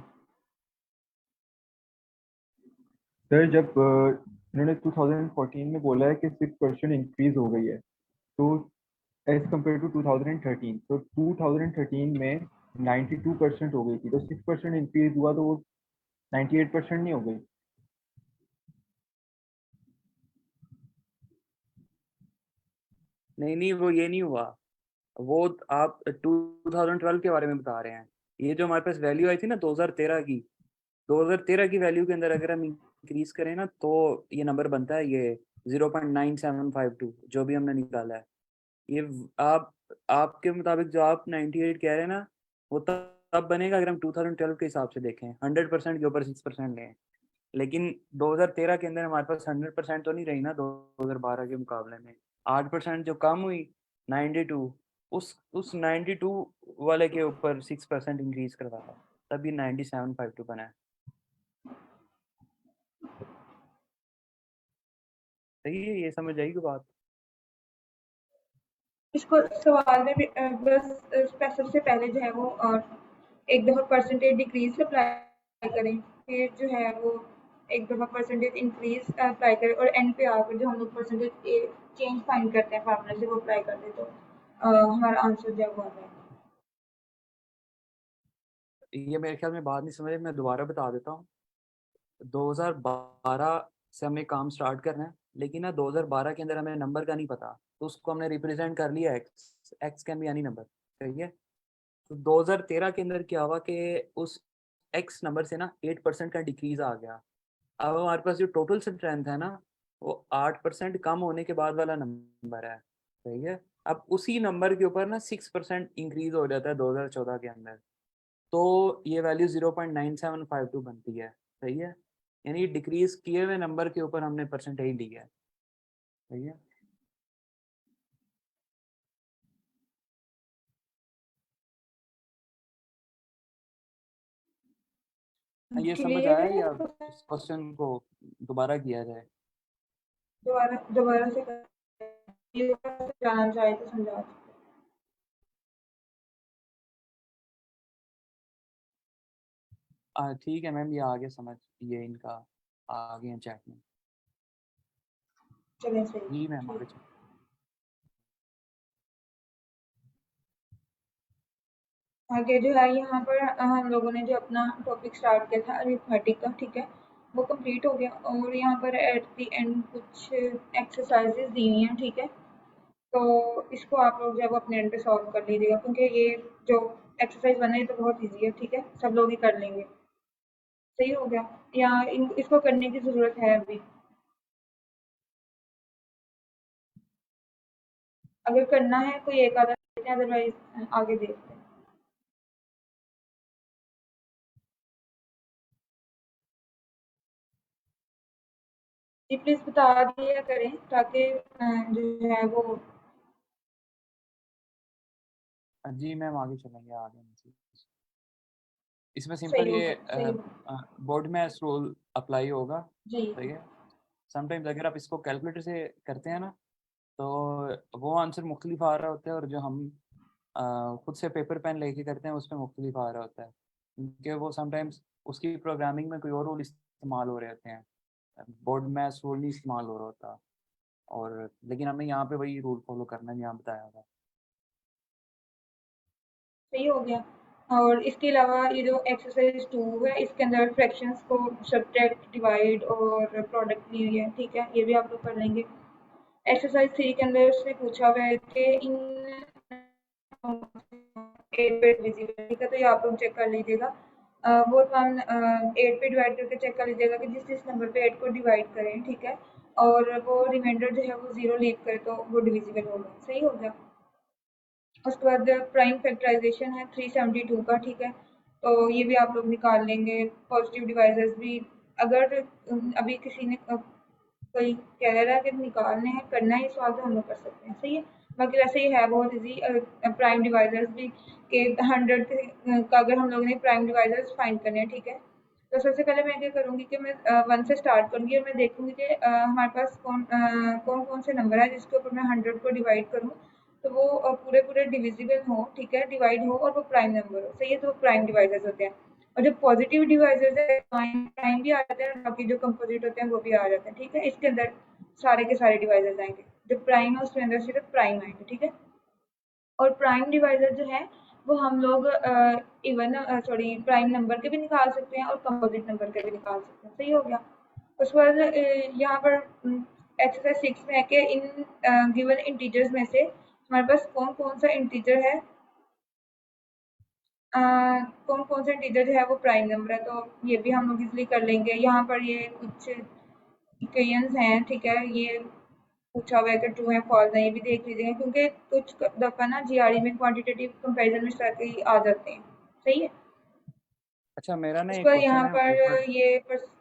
सर जब इन्होंने 2014 में बोला है कि 6% इंक्रीज हो गई है, तो एज कम्पेयर टू 2013, तो 2013 में 92% हो गई थी, तो 6% इंक्रीज हुआ तो वो 98% नहीं हो गई? नहीं नहीं, वो ये नहीं हुआ। वो आप 2012 के बारे में बता रहे हैं। ये जो हमारे पास वैल्यू आई थी ना 2013 की, 2013 की वैल्यू के अंदर अगर हम इंक्रीज करें ना, तो ये नंबर बनता है ये 0.9752, जो भी हमने निकाला है। ये आप आपके मुताबिक जो आप 98 कह रहे हैं ना, वो तब बनेगा अगर हम 2012 के हिसाब से देखें, 100% के ऊपर 6% लें। लेकिन 2013 के अंदर हमारे पास 100% तो नहीं रही ना 2012 के मुकाबले में। 8% जो कम हुई, 92, उस 92 वाले के ऊपर 6% इंक्रीज करवाया, तभी 9752 बना है। सही है, ये समझ आएगी बात। इसको सवाल में भी बस सबसे पहले जो है वो एक दफा परसेंटेज डिक्रीज अप्लाई करें, फिर जो है वो एक दफा परसेंटेज इंक्रीज अप्लाई करें, और एंड पे आकर जो हम लोग परसेंटेज चेंज फाइंड करते हैं फार्मूला से, वो अप्लाई कर दें, तो हमारा आंसर जो है वो आ जाएगा। ये मेरे ख्याल में बात नहीं समझे, मैं दोबारा बता देता हूँ। 2012 से हमें काम स्टार्ट करना है, लेकिन ना 2012 के अंदर हमें नंबर का नहीं पता, तो उसको हमने रिप्रेजेंट कर लिया x. X can be any number. सही है। तो 2013 के अंदर क्या हुआ कि उस एक्स नंबर से ना 8% का डिक्रीज आ गया। अब हमारे पास जो टोटल स्ट्रेंथ है ना, वो 8% कम होने के बाद वाला नंबर है। सही है। अब उसी नंबर के ऊपर ना 6% इंक्रीज हो जाता है 2014 के अंदर, तो ये वैल्यू 0.9752 बनती है। सही है। यानी डिक्रीज किए हुए नंबर के ऊपर हमने परसेंटेज ली है। सही है। ये समझ क्लियर आया है? या इस क्वेश्चन को दोबारा किया जाए? दोबारा दोबारा से जाना चाहे तो समझा। ठीक है मैम, ये आगे समझ ये इनका आ गए हैं चैट में। चलें सही। जी मैम ठीक। आगे चलो। आगे जो है यहाँ पर हम लोगों ने जो अपना टॉपिक स्टार्ट किया था अरिथमेटिक का, ठीक है, वो कंप्लीट हो गया। और यहाँ पर एट द एंड कुछ एक्सरसाइजेज दी हुई हैं, ठीक है। तो इसको आप लोग जब अपने एंड पे सॉल्व कर लीजिएगा, क्योंकि ये जो एक्सरसाइज बना है तो बहुत ईजी है, ठीक है, सब लोग ही कर लेंगे। सही हो गया, या इसको करने की ज़रूरत है अभी? अगर करना है कोई एक आधा देखते हैं, अदरवाइज आगे देखते हैं। जी प्लीज़ बता दिया करें ताकि जो है वो। जी मैम आगे चलेंगे आगे। इसमें सही सिंपल हो ये गया, सही हो गया। बोर्ड में रूल अप्लाई होगा। जी सही है। समटाइम्स अगर आप इसको कैलकुलेटर से करते हैं ना तो वो आंसर मुख्तलिफ आ रहा होता है, और जो हम खुद से पेपर पेन लेके करते हैं उसमें मुख्तलिफ आ रहा होता है, क्योंकि वो समटाइम्स उसकी प्रोग्रामिंग में कोई और रूल इस्तेमाल हो रहे होते हैं, बोर्ड में रूल नहीं इस्तेमाल हो रहा होता। और लेकिन हमें यहाँ पे वही रूल फॉलो करना है यहाँ बताया हुआ है। सही हो गया। और इसके अलावा ये जो एक्सरसाइज 2 है, इसके अंदर फ्रैक्शंस को सब्ट्रैक्ट, डिवाइड और प्रोडक्ट ली हुई है, ठीक है, ये भी आप लोग कर लेंगे। एक्सरसाइज 3 के अंदर उसने पूछा हुआ है कि इन 8 पे डिविजिबल, ठीक है, तो ये आप लोग चेक कर लीजिएगा। वो हम 8 पे डिवाइड करके चेक कर लीजिएगा कि जिस जिस नंबर पे 8 को डिवाइड करें, ठीक है, और वो रिमाइंडर जो है वो 0 लीव करे तो वो डिविजिबल होगा। सही हो गया। उसके बाद प्राइम फैक्टराइजेशन है 372 का, ठीक है, तो ये भी आप लोग निकाल लेंगे। पॉजिटिव डिवाइजर्स भी, अगर अभी किसी ने कोई कह रहा है कि निकालने हैं, करना है सवाल, तो हम लोग कर सकते हैं। सही है। बाकी वैसे ही है बहुत इजी। प्राइम डिवाइजर्स भी के 100 का अगर हम लोगों ने प्राइम डिवाइजर्स फाइंड करने हैं, ठीक है, तो सबसे पहले मैं क्या करूँगी कि मैं 1 से स्टार्ट करूँगी और मैं देखूँगी कि हमारे पास कौन कौन से नंबर है जिसके ऊपर मैं 100 को डिवाइड करूँ तो वो पूरे पूरे डिविजिबल हो, ठीक है, डिवाइड हो और वो प्राइम नंबर हो। सही है, तो वो प्राइम डिवाइजर्स होते हैं। और जो पॉजिटिव डिवाइजर्स है प्राइम प्राइम भी आ जाते हैं और बाकी जो कंपोजिट होते हैं वो भी आ जाते हैं, ठीक है। इसके अंदर सारे के सारे डिवाइजर्स आएंगे, जो प्राइम है उसके अंदर सिर्फ प्राइम आएंगे, ठीक है। और प्राइम डिवाइजर जो है वो हम लोग इवन सॉरी प्राइम नंबर के भी निकाल सकते हैं और कंपोजिट नंबर के भी निकाल सकते हैं। सही हो गया। उसके बाद यहाँ पर एक्सरसाइज 6 में है कि इन गिवन इंटीजर्स में से हमारे पास कौन कौन सा इंटीजर है, कौन कौन सा इंटीजर जो है वो प्राइम नंबर है, तो ये भी हम लोग इजिली कर लेंगे। यहाँ पर ये कुछ इक्वेशंस हैं, ठीक है, ये पूछा हुआ है कि ट्रू है फॉल्स है, ये भी देख लीजिएगा, क्योंकि कुछ दफ़ा ना जीआरई में क्वांटिटेटिव कंपैरिजन में इस तरह के आ जाते हैं। सही है। अच्छा मेरा ना उसके एक बाद क्वेश्चन यहाँ है ऊपर। पर ये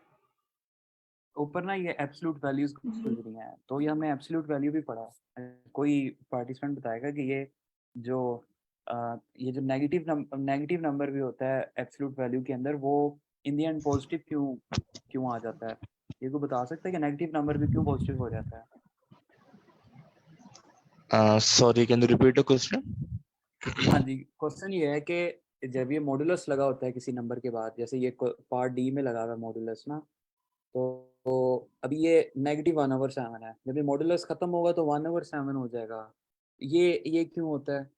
ऊपर ना ये एब्सोल्यूट वैल्यूज जी खुल रही हैं, तो ये हमें एब्सोल्यूट वैल्यू भी पढ़ा है। कोई पार्टिसिपेंट बताएगा कि ये जो नेगेटिव नंबर भी होता है एब्सोल्यूट वैल्यू के अंदर, वो इन दी एंड पॉजिटिव क्यों क्यों आ जाता है? ये को बता सकते हैं कि नेगेटिव नंबर भी क्यों पॉजिटिव हो जाता है? Sorry, can you repeat the question? हाँ जी, क्वेश्चन ये है कि जब ये मॉडुलस लगा होता है किसी नंबर के बाद, जैसे ये पार्ट डी में लगा हुआ है मॉडुलस ना, तो अभी ये -1/7 है, जब ये मॉडुलस खत्म होगा तो 1/7 हो जाएगा। ये क्यों होता है?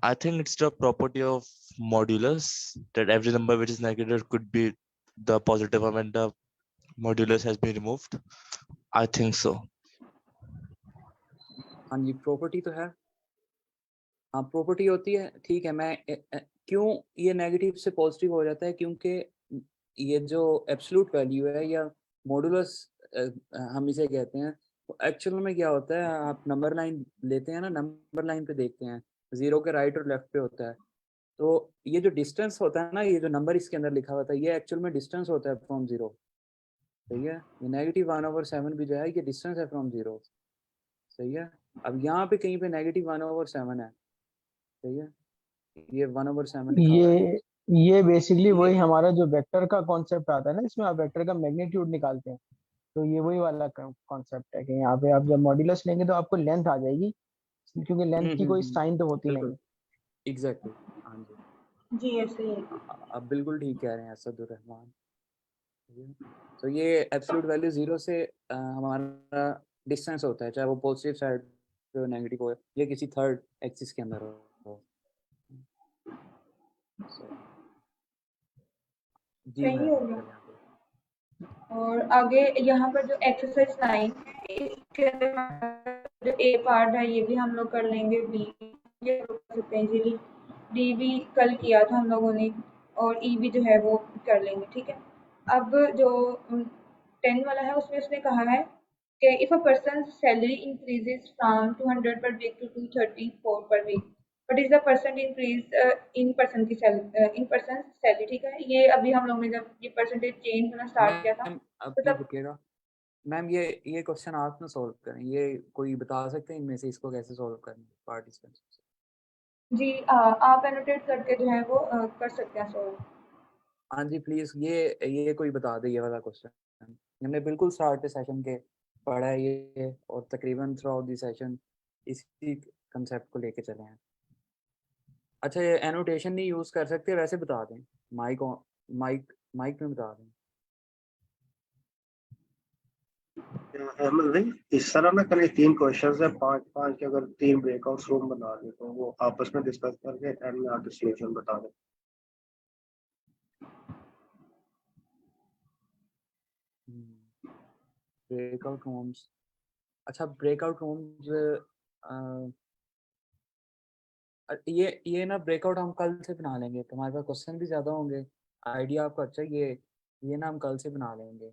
I think it's the property of modulus that every number which is negative could be the positive one when the modulus has been removed. I think so. हाँ जी, प्रॉपर्टी तो है। हाँ प्रॉपर्टी होती है, ठीक है। क्यों ये नेगेटिव से पॉजिटिव हो जाता है? क्योंकि ये जो एब्सोल्यूट वैल्यू है या मॉडुलस हम इसे कहते हैं, तो एक्चुअल में क्या होता है, आप नंबर लाइन लेते हैं ना, नंबर लाइन पे देखते हैं, 0 के राइट और लेफ्ट पे होता है, तो ये जो डिस्टेंस होता है ना, ये जो नंबर इसके अंदर लिखा होता है, ये एक्चुअल में डिस्टेंस होता है फ्रॉम 0। सही है। ये -1/7 भी जो है ये डिस्टेंस है फ्रॉम 0। सही है। अब यहाँ पे कहीं पे -1/7 है। सही है, ये 1/7 लिखा हुआ है। ये बेसिकली वही हमारा जो वेक्टर का कॉन्सेप्ट आता है ना, इसमें आप वेक्टर का मैग्नीट्यूड निकालते हैं, तो ये वही वाला कॉन्सेप्ट है कि यहाँ पे आप जब मॉड्यूलस लेंगे तो आपको लेंथ आ जाएगी, क्योंकि लेंथ की कोई साइन तो होती बिल्कुल नहीं। एग्जैक्टली। हाँ जी। जी ऐसे ही है। आप बिल्कुल ठीक कह रहे हैं असदुर रहमान। तो ये एब्सोल्यूट वैल्यू 0 से हमारा डिस्टेंस होता है, चाहे वो पॉजिटिव साइड हो नेगेटिव हो या किसी थर्ड एक्सिस के अंदर हो। जी सही हो मैम गया। चलें आगे। और आगे यहाँ पर जो एक्सरसाइज 9 है, इसके अंदर जो ए पार्ट है ये भी हम लोग कर लेंगे, बी ये लोग कर सकते हैं इजीली, डी भी कल किया था हम लोगों ने, और ई भी जो है वो कर लेंगे, ठीक है। अब जो 10 वाला है उसमें उसने कहा है कि if a person salary increases from 200 per week to 234 per week, what is the percent increase in person की सैलरी, इन पर्सन सैलरी, ठीक है। ये अभी हम लोग ने जब ये परसेंटेज चेंज होना स्टार्ट किया था मैम अब तो प्लीज तब रुकिएगा। मैम ये क्वेश्चन आप ना सॉल्व करें, ये कोई बता सकते हैं इनमें से इसको कैसे सॉल्व करना पार्टिसिपेंट्स? जी आप एनोटेट करके जो है वो कर सकते हैं सॉल्व। हाँ जी प्लीज, ये कोई बता दे ये वाला क्वेश्चन। हमने बिल्कुल स्टार्ट पे सेशन के पढ़ा है ये, और तकरीबन थ्रू आउट द सेशन इसी कंसेप्ट को लेके चले हैं। अच्छा ये एनोटेशन नहीं यूज कर सकते, वैसे बता दें, माइक माइक में बता दें। अहमद भाई, इस तरह ना कल 3 क्वेश्चंस है, 5-5 के, अगर 3 ब्रेकआउट रूम बना दे तो वो आपस में डिस्कस करके एंड में आके सॉल्यूशन बता दें। ब्रेकआउट रूम्स, अच्छा ब्रेकआउट रूम्स, ये ना ब्रेकआउट हम कल से बना लेंगे, तो हमारे पास क्वेश्चन भी ज़्यादा होंगे। आइडिया आपका अच्छा, ये ना हम कल से बना लेंगे,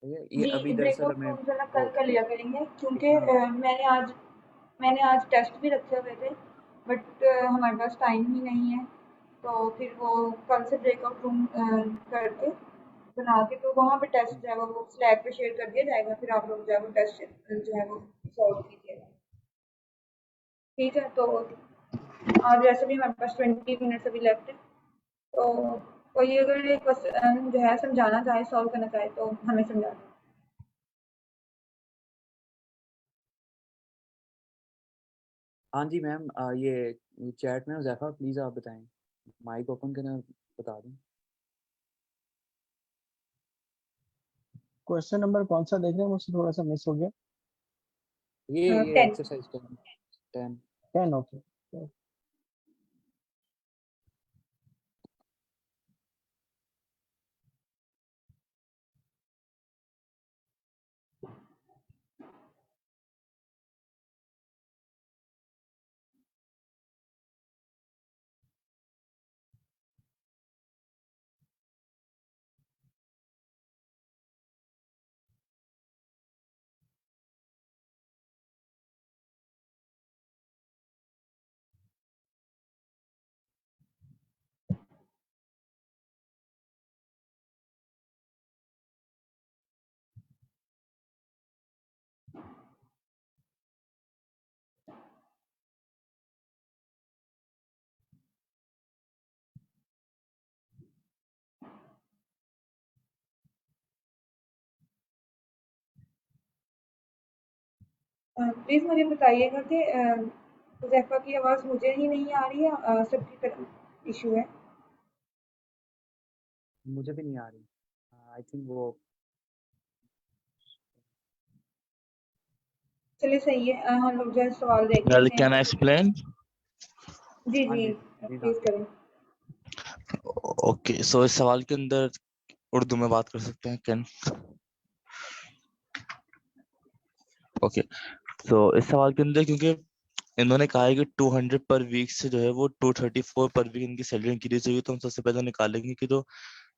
ठीक है। ये अभी जी दरअसल ब्रेकआउट हमें रूम जो ना वो कल कर लिया करेंगे, क्योंकि इतना मैंने आज टेस्ट भी रखे हुए थे, बट हमारे पास टाइम ही नहीं है, तो फिर वो कल से ब्रेकआउट रूम करके बना के तो वहाँ पे टेस्ट जो है वो स्लैक पे शेयर कर दिया जाएगा, फिर आप लोग जो है वो टेस्ट जो है वो सॉल्व कीजिएगा, ठीक है। तो आज वैसे भी हमारे पास 20 मिनट्स अभी लेफ्ट है, तो कोई अगर ये क्वेश्चन जो है समझाना चाहे, सॉल्व करना चाहे तो हमें समझा दें। हाँ जी मैम, ये चैट में हुज़ैफा प्लीज़ आप बताएं, माइक ओपन करना बता दें। क्वेश्चन नंबर कौन सा देख रहे हैं, मुझसे थोड़ा सा मिस हो गया। ये 10। एक्सरसाइज 10। 10 ओके। प्लीज़ मुझे बताइएगा कि हुज़ैफ़ा की आवाज़ मुझे ही नहीं आ रही है, सबकी तरफ इशू है। मुझे भी नहीं आ रही, आई थिंक वो चलिए सही है, हम लोग जो है सवाल देख Well, लेते हैं। can I explain? जी हाँ जी जी प्लीज़ प्लीज़ करें। Okay, so इस सवाल के अंदर उर्दू में बात कर सकते हैं, कैन? ओके, तो इस सवाल के अंदर क्योंकि इन्होंने कहा है कि 200 पर वीक से जो है वो 234 पर वीक इनकी सैलरी इंक्रीज हुई, तो हम सबसे पहले निकालेंगे कि जो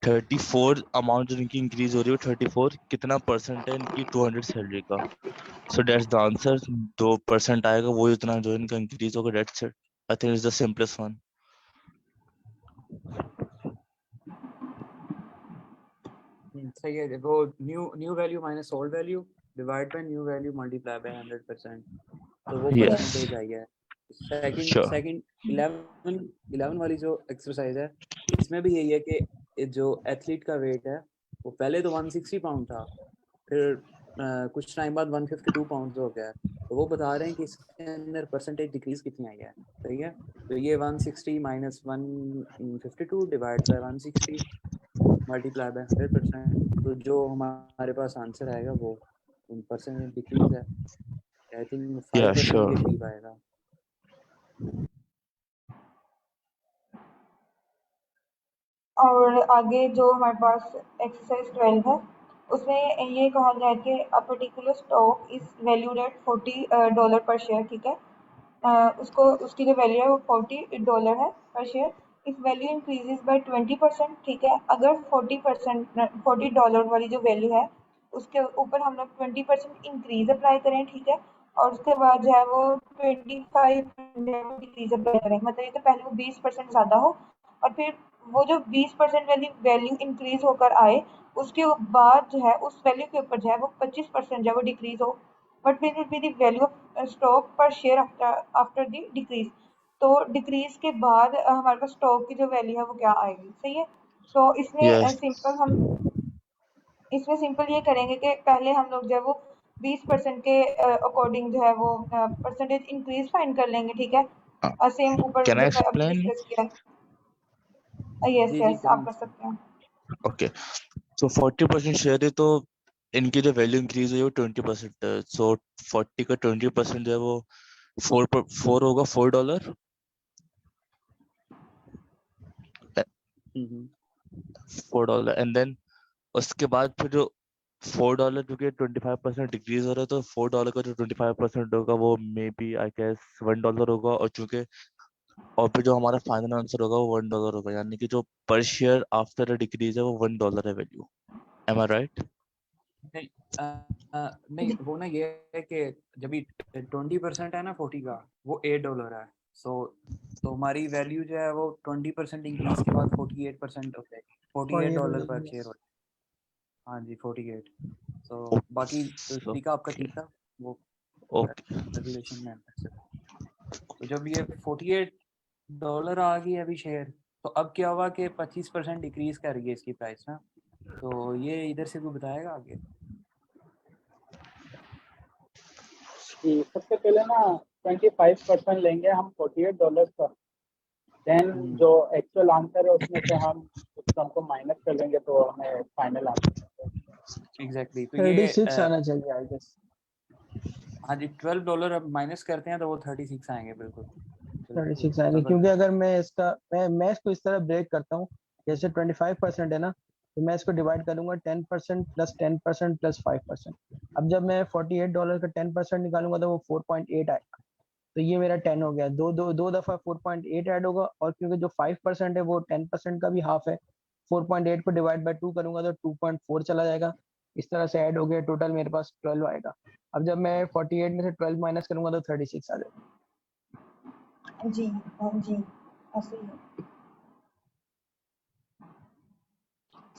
34 अमाउंट जो इनकी इंक्रीज हो रही है, 34 कितना परसेंट है इनकी 200 सैलरी का। सो दैट्स द आंसर, 2% आएगा, वो इतना जो इनका इंक्रीज होगा, that's it. I think it's the simplest one. सही है। वो new value minus old value divide by new value multiply by 100%, तो वो Yes, परसेंटेज आई है। Second sure. सेकंड 11 वाली जो एक्सरसाइज है, इसमें भी यही है कि जो एथलीट का वेट है वो पहले तो 160 पाउंड था, फिर कुछ टाइम बाद 152 पाउंड हो गया है, तो वो बता रहे हैं कि इसके अंदर परसेंटेज डिक्रीज कितनी आई है। सही है, तो ये 160 minus 152 divide by 160 multiply by 100%, तो जो हमारे पास आंसर आएगा वो परसेंटेज डिक्रीज है, आई थिंक 5% के करीब आएगा। और आगे जो हमारे पास एक्सरसाइज 12 है उसमें ये कहा गया है कि a particular stock is valued at $40 पर शेयर, ठीक है। उसको उसकी जो वैल्यू है वो $40 है पर share. If value increases by 20%, ठीक है, अगर 40% $40 वाली जो वैल्यू है उसके ऊपर हम लोग 20% इंक्रीज अप्लाई करें, ठीक है, और उसके बाद जो है वो 25 डिक्रीज अप्लाई करें, मतलब ये तो पहले वो 20% ज़्यादा हो और फिर वो जो 20% वाली वैल्यू इंक्रीज होकर आए उसके बाद जो है उस वैल्यू के ऊपर जो है वो 25% जो है वो डिक्रीज हो, बट फिर will be the value of stock पर शेयर आफ्टर द डिक्रीज। तो डिक्रीज के बाद हमारे पास स्टॉक की जो वैल्यू है वो क्या आएगी, सही है। तो इसमें Yes. सिंपल ये करेंगे कि पहले हम लोग जो है वो 20% के अकॉर्डिंग जो है वो परसेंटेज इंक्रीज फाइंड कर लेंगे, ठीक है। Uh, सेम ऊपर can I जैसे अभी explain? डिस्कस किया। यस जी यस, करें। आप कर सकते हैं। Okay. So 40% शेयर है तो इनकी जो वैल्यू इंक्रीज हुई है वो 20% है। सो 40 का 20% जो है वो 4 होगा $4 $4 एंड देन उसके बाद फिर जो $4 क्योंकि 25% डिक्रीज हो रहा है तो $4 का जो 25% होगा वो मे बी आई गेस $1 होगा, और चूंकि और फिर जो हमारा फाइनल आंसर होगा वो $1 होगा, यानी कि जो पर शेयर आफ्टर अ डिक्रीज है वो $1 है वैल्यू। एम आई राइट? नहीं नहीं, वो ना ये है कि जब भी 20% है ना 40 का, वो $8 है। सो तो हमारी वैल्यू जो है वो 20% इंक्रीज के बाद 48% हो जाएगी, $48 पर शेयर हो जाएगा। हाँ जी 48। सो बाकी तरीका आपका ठीक था, वो ओके। कैलकुलेशन में है। तो जब ये $48 आ गई अभी शेयर, तो अब क्या हुआ कि 25% डिक्रीज कर गई इसकी प्राइस ना, तो ये इधर से कोई बताएगा आगे? कि सबसे पहले ना 25% लेंगे हम $48 का, देन जो एक्चुअल आंसर है उसमें से हम उस सम को माइनस कर लेंगे तो हमें फाइनल आंसर एग्जैक्टली, तो ये 36 आना चाहिए आई गेस। हाँ जी $12 अब माइनस करते हैं तो वो 36 आएंगे, बिल्कुल 36 आएंगे, क्योंकि अगर मैं इसको इस तरह ब्रेक करता हूँ, जैसे 25% है ना, तो मैं इसको डिवाइड करूंगा 10% प्लस 10% प्लस 5%। अब जब मैं $48 का 10% निकालूंगा तो वो 4.8 आएगा, तो ये मेरा 10 हो गया। दो दफा 4.8 ऐड होगा, और क्योंकि जो 5% है वो 10% का भी हाफ है, 4.8 को डिवाइड बाय 2 करूंगा तो 2.4 चला जाएगा। इस तरह से ऐड हो गया, टोटल मेरे पास 12 आएगा। अब जब मैं 48 में से 12 माइनस करूंगा तो 36 आ जाएगा। जी हाँ जी, ऐसे ही है,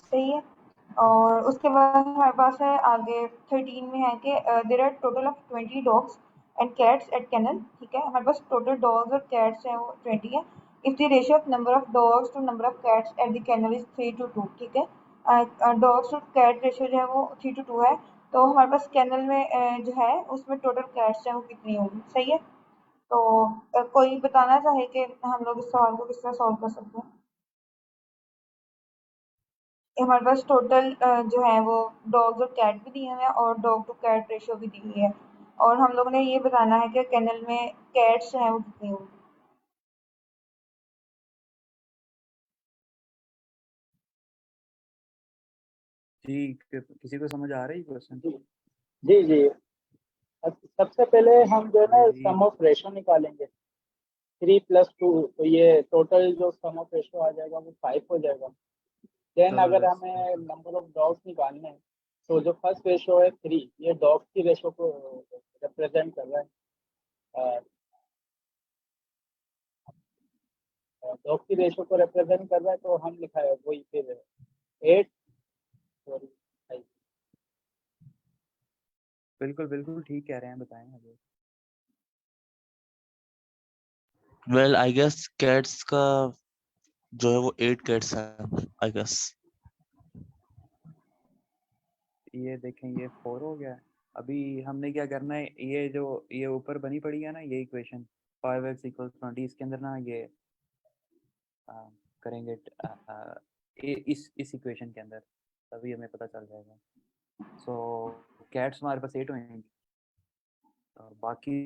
सही है। और उसके बाद हमारे पास है आगे 13 में है कि there are total of 20 dogs and cats at kennel, ठीक है। हमारे पास टोटल डॉग्स और कैट्स हैं वो 20 है। If the ratio of number of dogs to number of cats at the kennel is 3:2, ठीक है। डॉग्स टू कैट रेशियो जो है वो 3:2 है, तो हमारे पास कैनल में जो है उसमें टोटल कैट्स हैं वो कितनी होगी, सही है। तो कोई बताना चाहे कि हम लोग इस सवाल को किस तरह सॉल्व कर सकते हैं। हमारे पास टोटल जो है वो डॉग्स और कैट भी दिए हुए हैं और डॉग टू कैट रेशियो भी दी हुई है, और हम लोगों ने ये बताना है कि कैनल में कैट्स जो है वो कितनी होगी। जी किसी को समझ आ रही है क्वेश्चन? जी जी। अब सबसे पहले हम जो है ना जी सम ऑफ रेशो निकालेंगे, 3 + 2, तो ये टोटल जो सम ऑफ रेशो आ जाएगा वो 5 हो जाएगा। देन अगर जबरदस्त। हमें नंबर ऑफ डॉग्स निकालने हैं तो जो फर्स्ट रेशो है 3, ये डॉग्स की रेशो को रिप्रेजेंट कर रहा है, डॉग की रेशो को रिप्रेजेंट कर रहा है, तो हम लिखा है वही फिर 8 और 5। बिल्कुल बिल्कुल ठीक कह रहे हैं, बताएं आगे। वेल आई गेस कैट्स का जो है वो 8 कैट्स हैं आई गेस। ये देखें ये 4 हो गया। अभी हमने क्या करना है, ये जो ये ऊपर बनी पड़ी है ना ये इक्वेशन 5x = 20, इसके अंदर ना ये करेंगे इस इक्वेशन के अंदर, तभी हमें पता चल जाएगा। सो कैट्स हमारे पास 8 होंगे और बाकी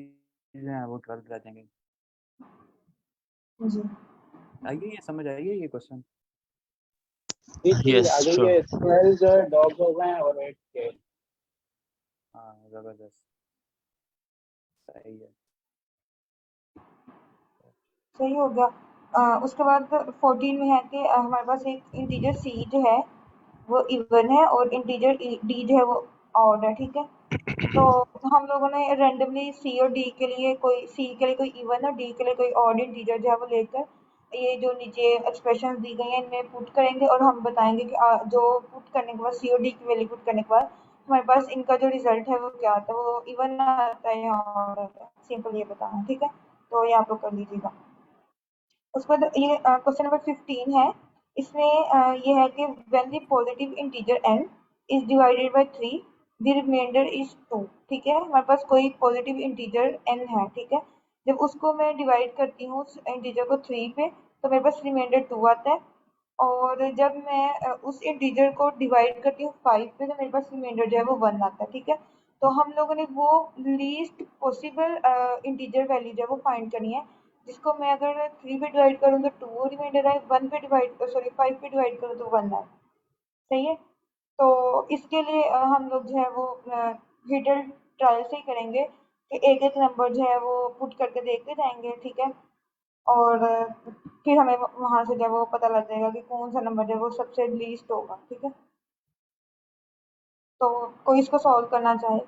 जो हैं वो 12 रह जाएंगे। जी आइए ये समझ आइए ये क्वेश्चन। Yes, आगे sure. ये 12 जो है डॉग हो गए हैं और 8 के। हाँ जबरदस्त, सही है। सही हो गया। उसके बाद 14 में है कि हमारे पास एक इंटीजर सी जो है वो इवन है और इंटीजर डी जो है वो ऑड है, ठीक है। तो हम लोगों ने रैंडमली सी और डी के लिए कोई इवन और डी के लिए कोई ऑड इंटीजर जो है वो लेकर ये जो नीचे एक्सप्रेशन दी गई हैं इनमें पुट करेंगे और हम बताएंगे कि जो पुट करने के बाद सी और डी की वैल्यू पुट करने के बाद हमारे पास इनका जो रिजल्ट है वो क्या आता है, वो इवन आता है या ऑड आता है, सिंपल ये बताना है, ठीक है। तो ये आप लोग कर लीजिएगा। उसके बाद ये क्वेश्चन नंबर 15 है। इसमें ये है कि when the positive integer n is divided by 3 the remainder is 2, ठीक है। हमारे पास कोई पॉजिटिव इंटीजर n है, ठीक है। जब उसको मैं डिवाइड करती हूँ उस इंटीजर को 3 पे तो मेरे पास रिमाइंडर 2 आता है, और जब मैं उस इंटीजर को डिवाइड करती हूँ 5 पे तो मेरे पास रिमाइंडर जो है वो 1 आता है, ठीक है। तो हम लोगों ने वो लीस्ट पॉसिबल इंटीजर वैल्यू जो है वो फाइंड करनी है, जिसको मैं अगर 3 पे डिवाइड करूँ तो 2 रिमाइंडर आए, 1 पे डिवाइड सॉरी 5 पे डिवाइड करूँ तो 1 आए, सही है। तो इसके लिए हम लोग जो है वो हिडन ट्रायल से ही करेंगे कि एक एक नंबर जो है वो पुट करके देखते जाएंगे, ठीक है। और फिर हमें वहां से जो है वो पता लग जाएगा कि कौन सा नंबर जो है वो सबसे लीस्ट होगा, ठीक है। तो कोई इसको सॉल्व करना चाहे।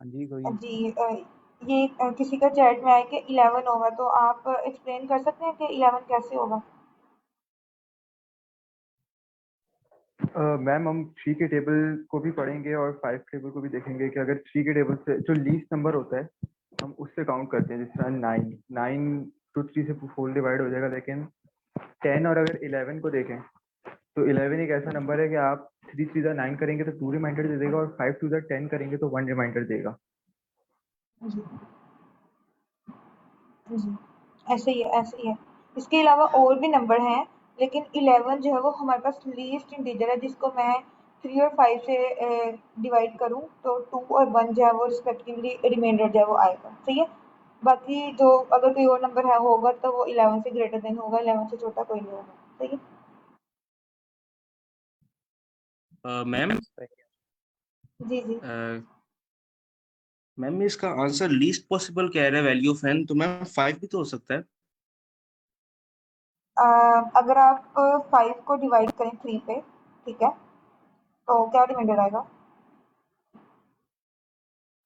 हाँ जी कोई। जी ये किसी का चैट में आया कि 11 होगा, तो आप एक्सप्लेन कर सकते हैं कि 11 कैसे होगा। मैम हम 3 के टेबल को भी पढ़ेंगे और 5 टेबल को भी देखेंगे कि अगर 3 के टेबल से जो लीस्ट नंबर होता है हम उससे काउंट करते हैं, जिस तरह 9 तो 3 से फुल डिवाइड हो जाएगा, लेकिन 10 और अगर 11 को देखें तो 11 एक ऐसा नंबर है कि आप 3 3 9 करेंगे तो 2 रिमाइंडर दे देगा और 5 2 10 करेंगे तो 1 रिमाइंडर देगा। जी जी ऐसे ही है। इसके अलावा और भी नंबर हैं, लेकिन 11 जो है वो हमारे पास लीस्ट इंटीजर है, जिसको मैं 3 और 5 से डिवाइड करूँ तो 2 और 1 जो है वो रिस्पेक्टिवली रिमाइंडर जो है वो आएगा, सही है। बाकी जो अगर कोई और नंबर है होगा तो वो 11 से ग्रेटर देन होगा, 11 से छोटा कोई नहीं होगा, सही है। मैम जी जी मैम इसका आंसर लीस्ट पॉसिबल कह रहा है वैल्यू ऑफ n, तो मैम 5 भी तो हो सकता है। अगर आप 5 को डिवाइड करें 3 पे, ठीक है, तो क्या रिमाइंडर आएगा।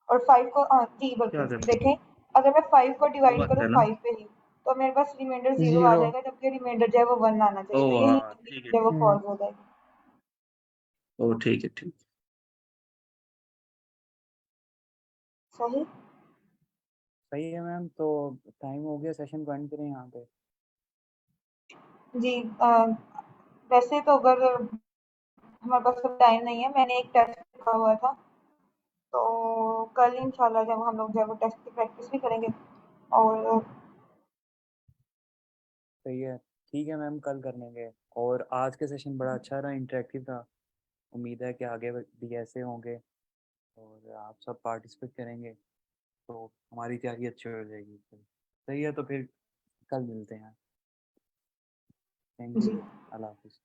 और 5 को जी क्या बिल्कुल कर देखें, अगर मैं 5 को 2 डिवाइड आता करूँ है ना। 5 पे ही तो मेरे पास रिमाइंडर 0 आ 0। जाएगा, जबकि रिमाइंडर जो है वो 1 आना चाहिए, तो ओ यही हाँ ठीक है। जो है वो फॉल्स हो जाएगी। ओ ठीक है ठीक। सही सही है मैम, तो टाइम हो गया, सेशन को एंड करें यहाँ पे। जी वैसे तो अगर हमारे पास टाइम नहीं है, मैंने एक टेस्ट लिखा हुआ था, तो कल इंशाल्लाह जब हम लोग जो है वो टेस्ट की प्रैक्टिस भी करेंगे। और सही है, ठीक है मैम, कल कर लेंगे। और आज के सेशन बड़ा अच्छा रहा, इंटरेक्टिव था। उम्मीद है कि आगे भी ऐसे होंगे और आप सब पार्टिसिपेट करेंगे तो हमारी तैयारी अच्छी हो जाएगी। सही है, तो फिर कल मिलते हैं। थैंक यू, जी अल्लाह हाफिज़।